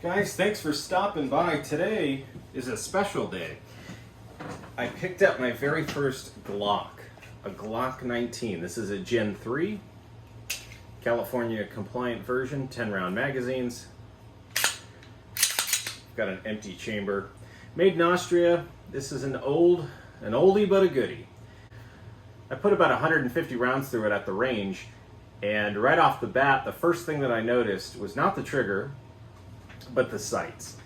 Guys, thanks for stopping by. Today is a special day. I picked up my very first Glock, a Glock 19. This is a Gen 3, California compliant version, 10 round magazines. Got an empty chamber. Made in Austria. This is an oldie but a goodie. I put about 150 rounds through it at the range, and right off the bat, the first thing that I noticed was not the trigger, but the sights.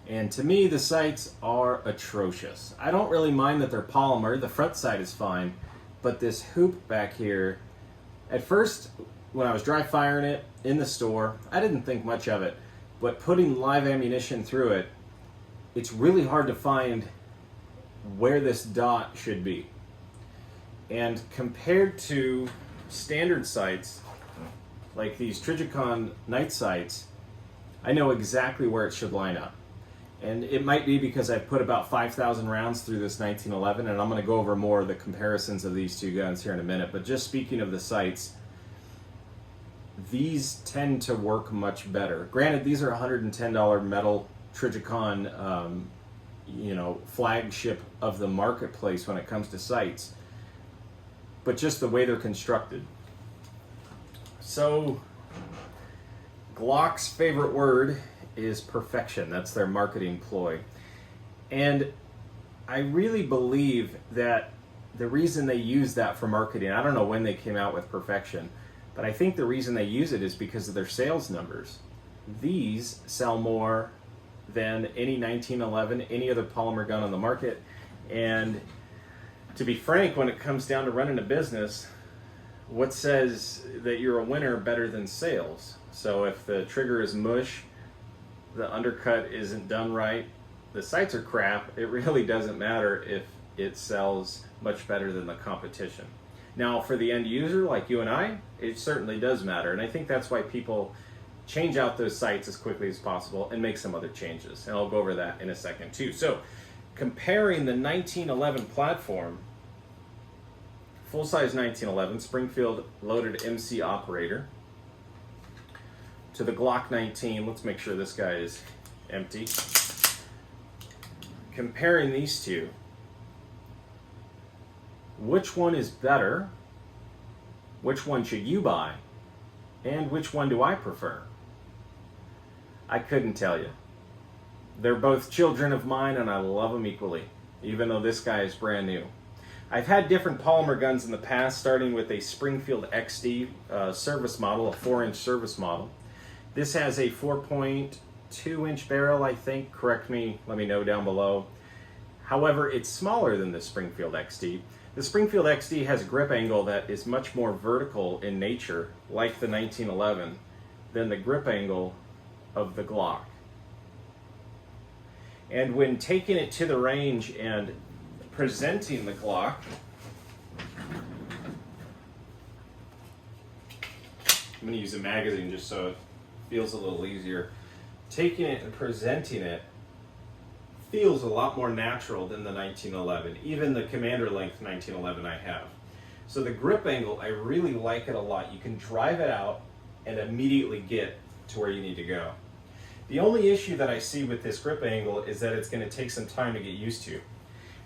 And to me, the sights are atrocious. I don't really mind that they're polymer. The front side is fine, but this hoop back here, at first, when I was dry firing it in the store, I didn't think much of it, but putting live ammunition through it, it's really hard to find where this dot should be. And compared to standard sights, like these Trijicon night sights, I know exactly where it should line up. And it might be because I put about 5,000 rounds through this 1911, and I'm going to go over more of the comparisons of these two guns here in a minute. But just speaking of the sights, these tend to work much better. Granted, these are $110 metal Trijicon, flagship of the marketplace when it comes to sights. But just the way they're constructed. So, Glock's favorite word is perfection. That's their marketing ploy. And I really believe that the reason they use that for marketing, I don't know when they came out with perfection, but I think the reason they use it is because of their sales numbers. These sell more than any 1911, any other polymer gun on the market. And to be frank, when it comes down to running a business, what says that you're a winner better than sales? So if the trigger is mush, the undercut isn't done right, the sights are crap, it really doesn't matter if it sells much better than the competition. Now for the end user like you and I, it certainly does matter, and I think that's why people change out those sights as quickly as possible and make some other changes, and I'll go over that in a second too. So comparing the 1911 platform, full-size 1911 Springfield Loaded MC Operator, to the Glock 19, let's make sure this guy is empty. Comparing these two, which one is better, which one should you buy, and which one do I prefer? I couldn't tell you. They're both children of mine and I love them equally, even though this guy is brand new. I've had different polymer guns in the past, starting with a Springfield XD service model, a 4-inch service model. This has a 4.2-inch barrel, I think. Correct me, let me know down below. However, it's smaller than the Springfield XD. The Springfield XD has a grip angle that is much more vertical in nature, like the 1911, than the grip angle of the Glock. And when taking it to the range and presenting the Glock, I'm going to use a magazine just so it feels a little easier. Taking it and presenting it feels a lot more natural than the 1911, even the commander length 1911 I have. So the grip angle, I really like it a lot. You can drive it out and immediately get to where you need to go. The only issue that I see with this grip angle is that it's going to take some time to get used to.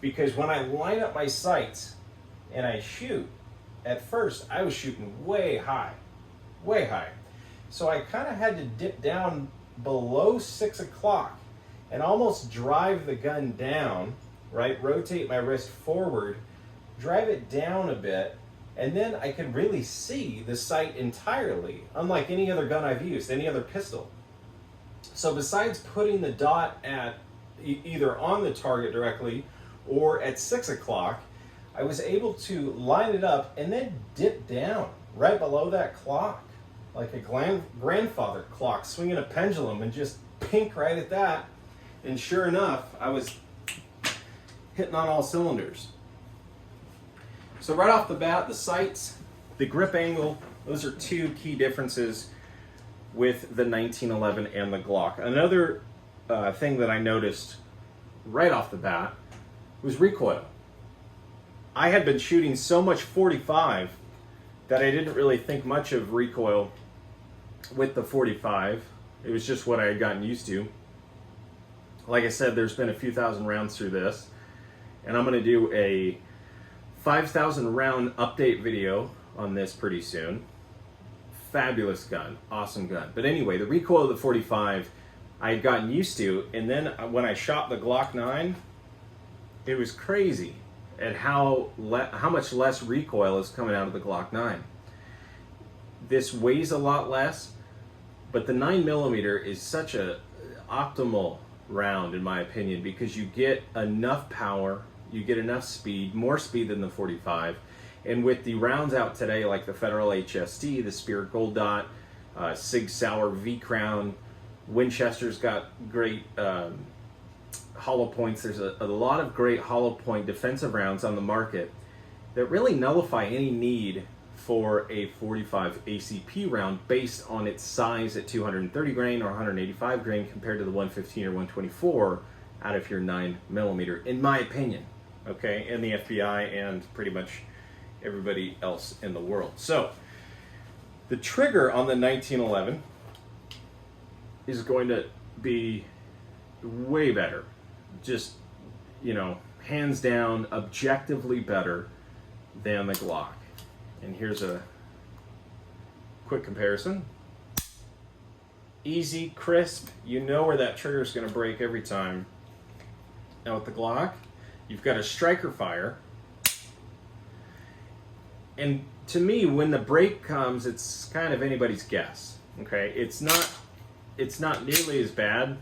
Because when I line up my sights and I shoot, at first I was shooting way high. So I kind of had to dip down below 6 o'clock and almost drive the gun down, right? Rotate my wrist forward, drive it down a bit, and then I could really see the sight entirely, unlike any other gun I've used, any other pistol. So besides putting the dot at either on the target directly or at 6 o'clock, I was able to line it up and then dip down right below that clock, like a grandfather clock, swinging a pendulum, and just pink right at that. And sure enough, I was hitting on all cylinders. So right off the bat, the sights, the grip angle, those are two key differences with the 1911 and the Glock. Another thing that I noticed right off the bat was recoil. I had been shooting so much 45 that I didn't really think much of recoil with the 45 It was just what I had gotten used to. Like I said, there's been a few thousand rounds through this, and I'm going to do a 5,000 round update video on this pretty soon. Fabulous gun, awesome gun. But anyway, the recoil of the 45 I had gotten used to, and then when I shot the Glock 9, it was crazy at how much less recoil is coming out of the Glock 9. This weighs a lot less, but the 9mm is such a optimal round in my opinion, because you get enough power, you get enough speed, more speed than the 45. And with the rounds out today, like the Federal HST, the Spirit Gold Dot, Sig Sauer V Crown, Winchester's got great hollow points. There's a lot of great hollow point defensive rounds on the market that really nullify any need for a 45 ACP round based on its size at 230 grain or 185 grain compared to the 115 or 124 out of your 9mm, in my opinion, okay, and the FBI and pretty much everybody else in the world. So the trigger on the 1911 is going to be way better, just, you know, hands down, objectively better than the Glock. And here's a quick comparison. Easy, crisp, you know where that trigger is going to break every time. Now with the Glock, you've got a striker fire. And to me, when the break comes, it's kind of anybody's guess. Okay, it's not nearly as bad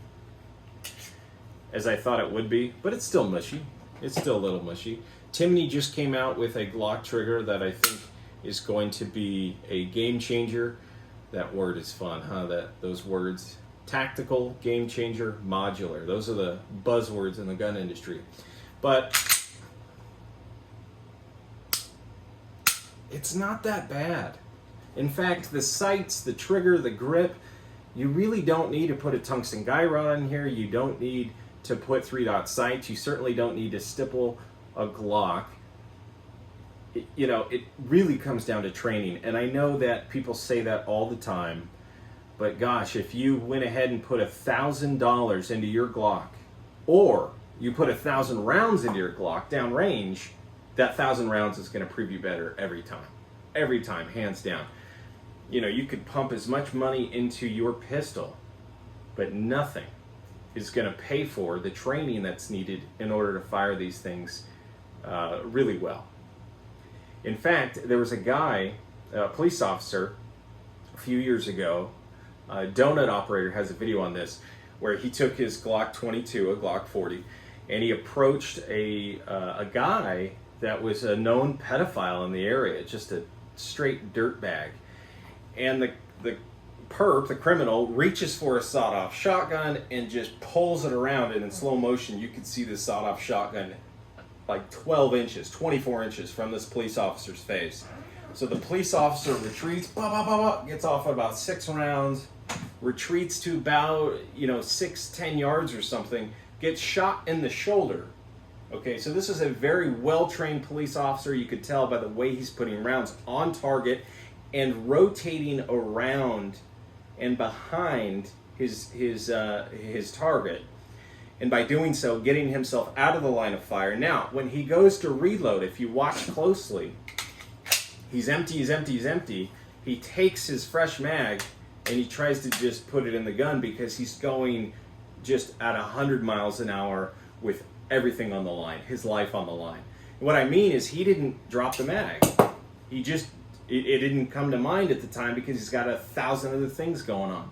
as I thought it would be, but it's still mushy. It's still a little mushy. Timney just came out with a Glock trigger that I think is going to be a game changer. That word is fun, huh? Those words. Tactical, game changer, modular. Those are the buzzwords in the gun industry. But it's not that bad. In fact, the sights, the trigger, the grip, you really don't need to put a tungsten guy rod in here. You don't need to put 3-dot sights. You certainly don't need to stipple a Glock. You know, it really comes down to training. And I know that people say that all the time, but gosh, if you went ahead and put $1,000 into your Glock, or you put 1,000 rounds into your Glock downrange, that 1,000 rounds is going to prove you better every time, hands down. You know, you could pump as much money into your pistol, but nothing is going to pay for the training that's needed in order to fire these things really well. In fact, there was a guy, a police officer, a few years ago, Donut Operator has a video on this, where he took his Glock 22, a Glock 40, and he approached a guy that was a known pedophile in the area, just a straight dirtbag. And the perp, the criminal, reaches for a sawed-off shotgun and just pulls it around, and in slow motion you could see this sawed-off shotgun like 12 inches, 24 inches from this police officer's face. So the police officer retreats, gets off at about 6 rounds, retreats to about 6-10 yards or something, gets shot in the shoulder. Okay, so this is a very well-trained police officer. You could tell by the way he's putting rounds on target and rotating around and behind his target. And by doing so, getting himself out of the line of fire. Now, when he goes to reload, if you watch closely, he's empty. He takes his fresh mag and he tries to just put it in the gun because he's going just at 100 miles an hour with everything on the line, his life on the line. And what I mean is he didn't drop the mag. It didn't come to mind at the time because he's got 1,000 other things going on.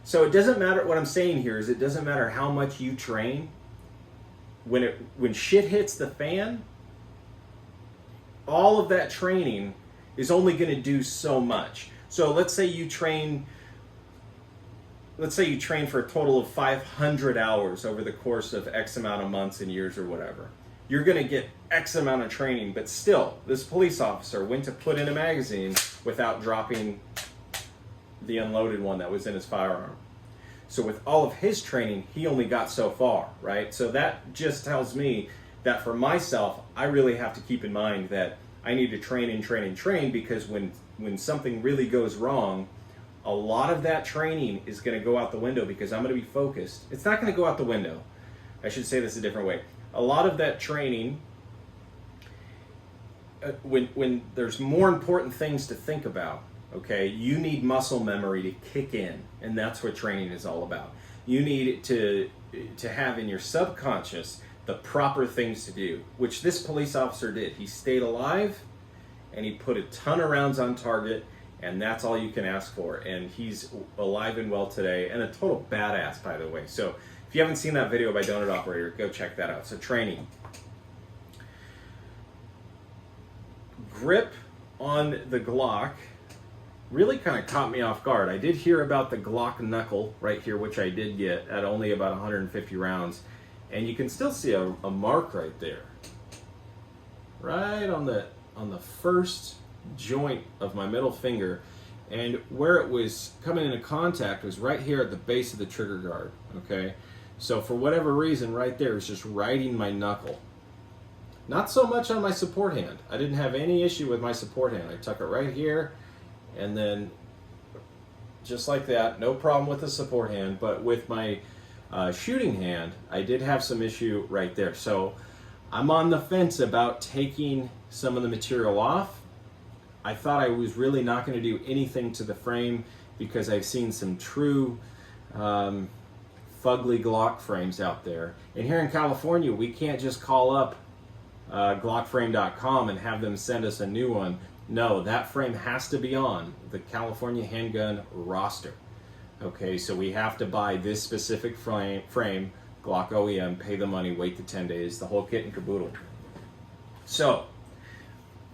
So it doesn't matter, what I'm saying here is it doesn't matter how much you train. When shit hits the fan, all of that training is only going to do so much. So let's say you train for a total of 500 hours over the course of X amount of months and years or whatever. You're going to get X amount of training, but still, this police officer went to put in a magazine without dropping the unloaded one that was in his firearm. So with all of his training, he only got so far, right? So that just tells me that for myself, I really have to keep in mind that I need to train because when something really goes wrong, A lot of that training is going to go out the window because I'm going to be focused. It's not going to go out the window. I should say this a different way. A lot of that training, when there's more important things to think about, okay, you need muscle memory to kick in, and that's what training is all about. You need to have in your subconscious the proper things to do, which this police officer did. He stayed alive, and he put a ton of rounds on target, and that's all you can ask for. And he's alive and well today, and a total badass, by the way. So if you haven't seen that video by Donut Operator, go check that out. So training. Grip on the Glock really kind of caught me off guard. I did hear about the Glock knuckle right here, which I did get at only about 150 rounds. And you can still see a mark right there. Right on the first joint of my middle finger. And where it was coming into contact was right here at the base of the trigger guard, okay? So for whatever reason, right there is just riding my knuckle. Not so much on my support hand. I didn't have any issue with my support hand. I tuck it right here, and then just like that, no problem with the support hand. But with my shooting hand, I did have some issue right there. So I'm on the fence about taking some of the material off. I thought I was really not going to do anything to the frame because I've seen some true fugly Glock frames out there. And here in California, we can't just call up glockframe.com and have them send us a new one. No, that frame has to be on the California handgun roster. Okay, so we have to buy this specific frame, Glock OEM, pay the money, wait the 10 days, the whole kit and caboodle. So,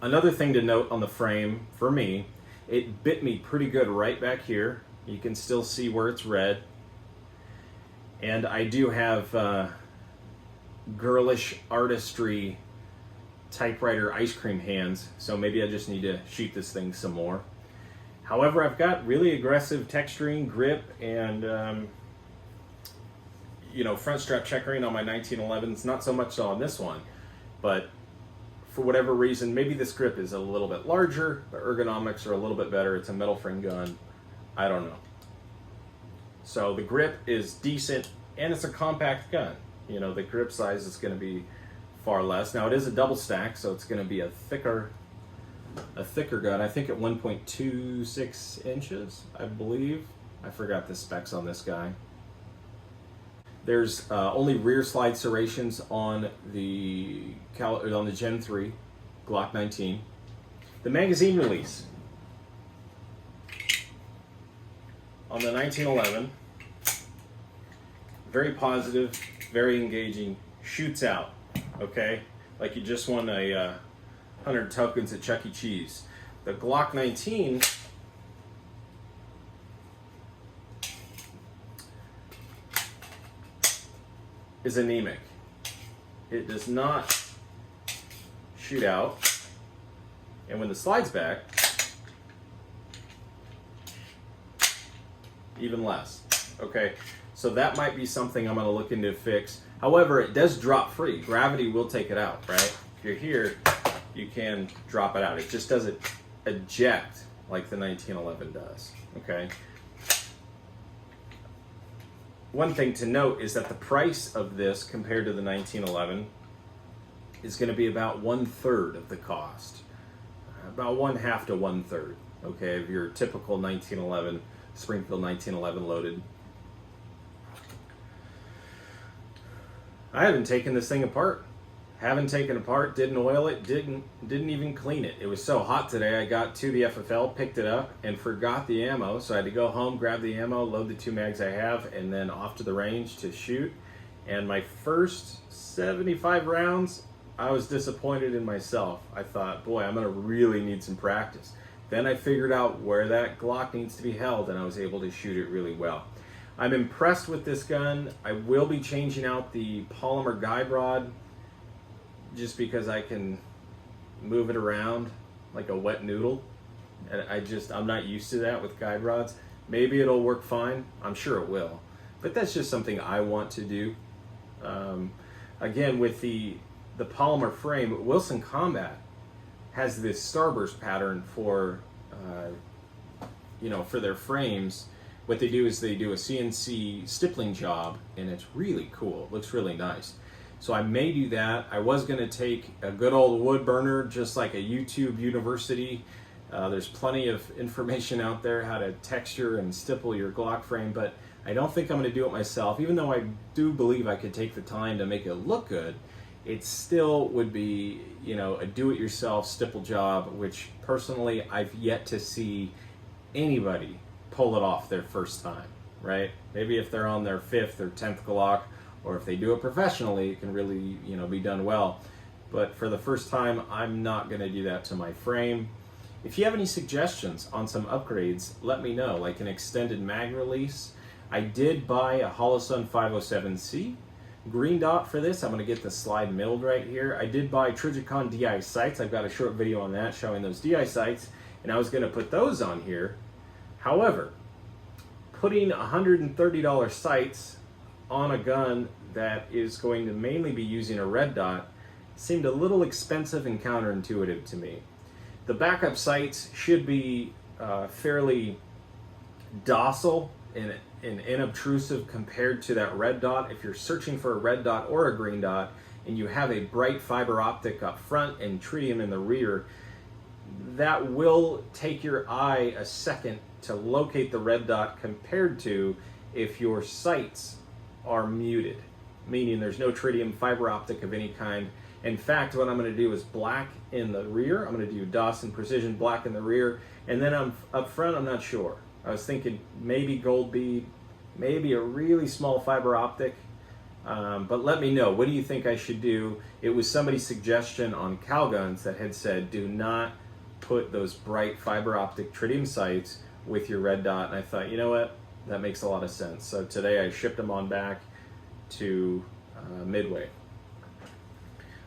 another thing to note on the frame, for me, it bit me pretty good right back here. You can still see where it's red. And I do have girlish artistry typewriter ice cream hands, so maybe I just need to shoot this thing some more. However, I've got really aggressive texturing, grip, and front strap checkering on my 1911s. Not so much on this one, but for whatever reason, maybe this grip is a little bit larger, the ergonomics are a little bit better. It's a metal frame gun. I don't know. So the grip is decent, and it's a compact gun. You know, the grip size is going to be far less. Now it is a double stack, so it's going to be a thicker gun. I think at 1.26 inches, I believe. I forgot the specs on this guy. There's only rear slide serrations on the Gen 3 Glock 19. The magazine release on the 1911, very positive, very engaging, shoots out, okay? Like you just won a 100 tokens at Chuck E. Cheese. The Glock 19 is anemic. It does not shoot out, and when the slide's back, even less. Okay, so that might be something I'm going to look into to fix. However, it does drop free. Gravity will take it out, right? If you're here, you can drop it out. It just doesn't eject like the 1911 does, okay? One thing to note is that the price of this compared to the 1911 is going to be about 1/3 of the cost. About 1/2 to 1/3, okay, of your typical 1911, Springfield 1911 loaded. I haven't taken this thing apart. Haven't taken apart, didn't oil it, didn't even clean it. It was so hot today, I got to the FFL, picked it up, and forgot the ammo. So I had to go home, grab the ammo, load the 2 mags I have, and then off to the range to shoot. And my first 75 rounds, I was disappointed in myself. I thought, boy, I'm gonna really need some practice. Then I figured out where that Glock needs to be held, and I was able to shoot it really well. I'm impressed with this gun. I will be changing out the polymer guide rod, just because I can move it around like a wet noodle. And I'm not used to that with guide rods. Maybe it'll work fine. I'm sure it will. But that's just something I want to do. Again, with the polymer frame, Wilson Combat has this starburst pattern for, you know, for their frames, what they do is they do a CNC stippling job, and it's really cool. It looks really nice. So I may do that. I was going to take a good old wood burner, just like a YouTube university. There's plenty of information out there how to texture and stipple your Glock frame, but I don't think I'm going to do it myself. Even though I do believe I could take the time to make it look good, it still would be, you know, a do-it-yourself stipple job, which personally I've yet to see anybody pull it off their first time, right? Maybe if they're on their 5th or 10th Glock, or if they do it professionally, it can really, you know, be done well. But for the first time, I'm not going to do that to my frame. If you have any suggestions on some upgrades, let me know, like an extended mag release. I did buy a Holosun 507C green dot for this. I'm going to get the slide milled right here. I did buy Trijicon DI sights. I've got a short video on that showing those DI sights, and I was going to put those on here. However, putting $130 sights on a gun that is going to mainly be using a red dot seemed a little expensive and counterintuitive to me. The backup sights should be fairly docile and inobtrusive compared to that red dot. If you're searching for a red dot or a green dot and you have a bright fiber optic up front and tritium in the rear, that will take your eye a second to locate the red dot compared to if your sights are muted, meaning there's no tritium fiber optic of any kind. In fact, what I'm going to do is black in the rear. I'm going to do Dawson Precision black in the rear, and then up front, I'm not sure. I was thinking maybe gold bead, maybe a really small fiber optic, but let me know. What do you think I should do? It was somebody's suggestion on Calguns that had said, do not put those bright fiber optic tritium sights with your red dot, and I thought, you know what? That makes a lot of sense. So today I shipped them on back to Midway.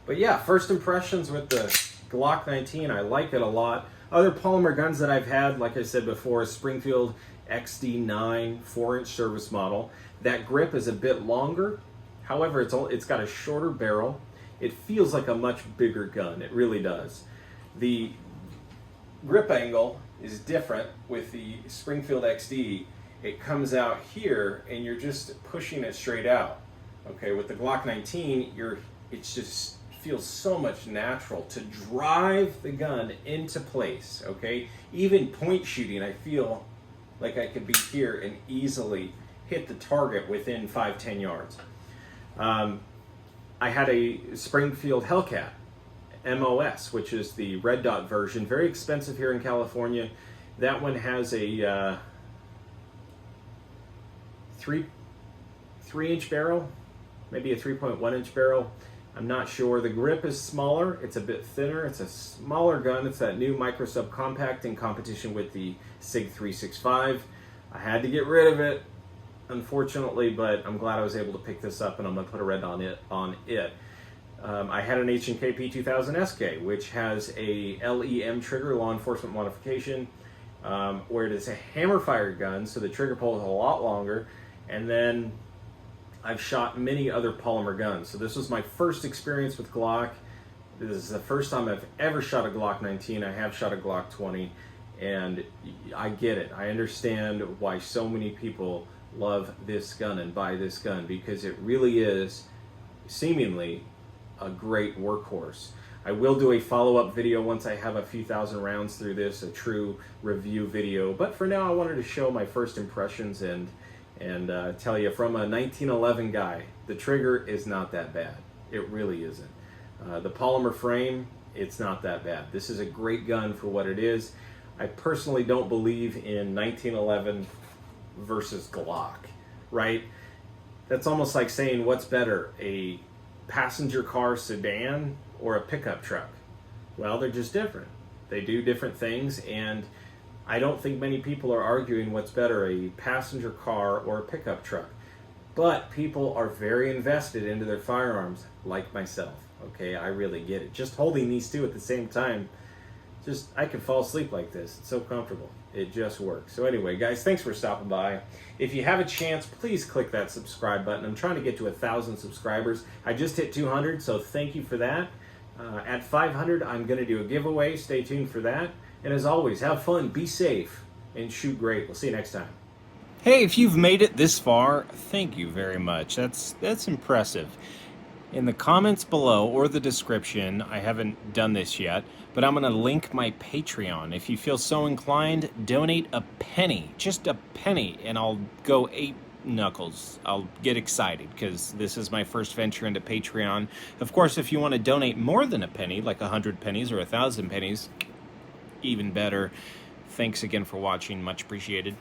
But yeah, first impressions with the Glock 19, I like it a lot. Other polymer guns that I've had, like I said before, Springfield XD9 4-inch service model. That grip is a bit longer. However, it's got a shorter barrel. It feels like a much bigger gun. It really does. The grip angle is different with the Springfield XD. It comes out here and you're just pushing it straight out. Okay, with the Glock 19, it just feels so much natural to drive the gun into place. Okay, even point shooting, I feel like I could be here and easily hit the target within 5-10 yards. I had a Springfield Hellcat MOS, which is the red dot version, very expensive here in California. That one has a 3-inch barrel, maybe a 3.1-inch barrel. I'm not sure. The grip is smaller. It's a bit thinner. It's a smaller gun. It's that new micro sub compact in competition with the SIG 365. I had to get rid of it, unfortunately, but I'm glad I was able to pick this up, and I'm going to put a red on it. I had an H&K P2000 SK, which has a LEM trigger, law enforcement modification, where it is a hammer-fired gun, so the trigger pull is a lot longer. And then I've shot many other polymer guns. So this was my first experience with Glock. This is the first time I've ever shot a Glock 19. I have shot a Glock 20, and I get it. I understand why so many people love this gun and buy this gun, because it really is seemingly a great workhorse. I will do a follow-up video once I have a few thousand rounds through this, a true review video. But for now, I wanted to show my first impressions and tell you, from a 1911 guy, the trigger is not that bad. It really isn't. The polymer frame, it's not that bad. This is a great gun for what it is. I personally don't believe in 1911 versus Glock, right? That's almost like saying, what's better, a passenger car sedan or a pickup truck? Well, they're just different. They do different things, and I don't think many people are arguing what's better, a passenger car or a pickup truck. But people are very invested into their firearms, like myself. Okay, I really get it. Just holding these two at the same time, I can fall asleep like this. It's so comfortable. It just works. So anyway, guys, thanks for stopping by. If you have a chance, please click that subscribe button. I'm trying to get to 1,000 subscribers. I just hit 200, so thank you for that. At 500, I'm going to do a giveaway. Stay tuned for that. And as always, have fun, be safe, and shoot great. We'll see you next time. Hey, if you've made it this far, thank you very much. That's impressive. In the comments below or the description, I haven't done this yet, but I'm going to link my Patreon. If you feel so inclined, donate a penny, just a penny, and I'll go ape knuckles. I'll get excited because this is my first venture into Patreon. Of course, if you want to donate more than a penny, like 100 pennies or 1,000 pennies, even better. Thanks again for watching. Much appreciated.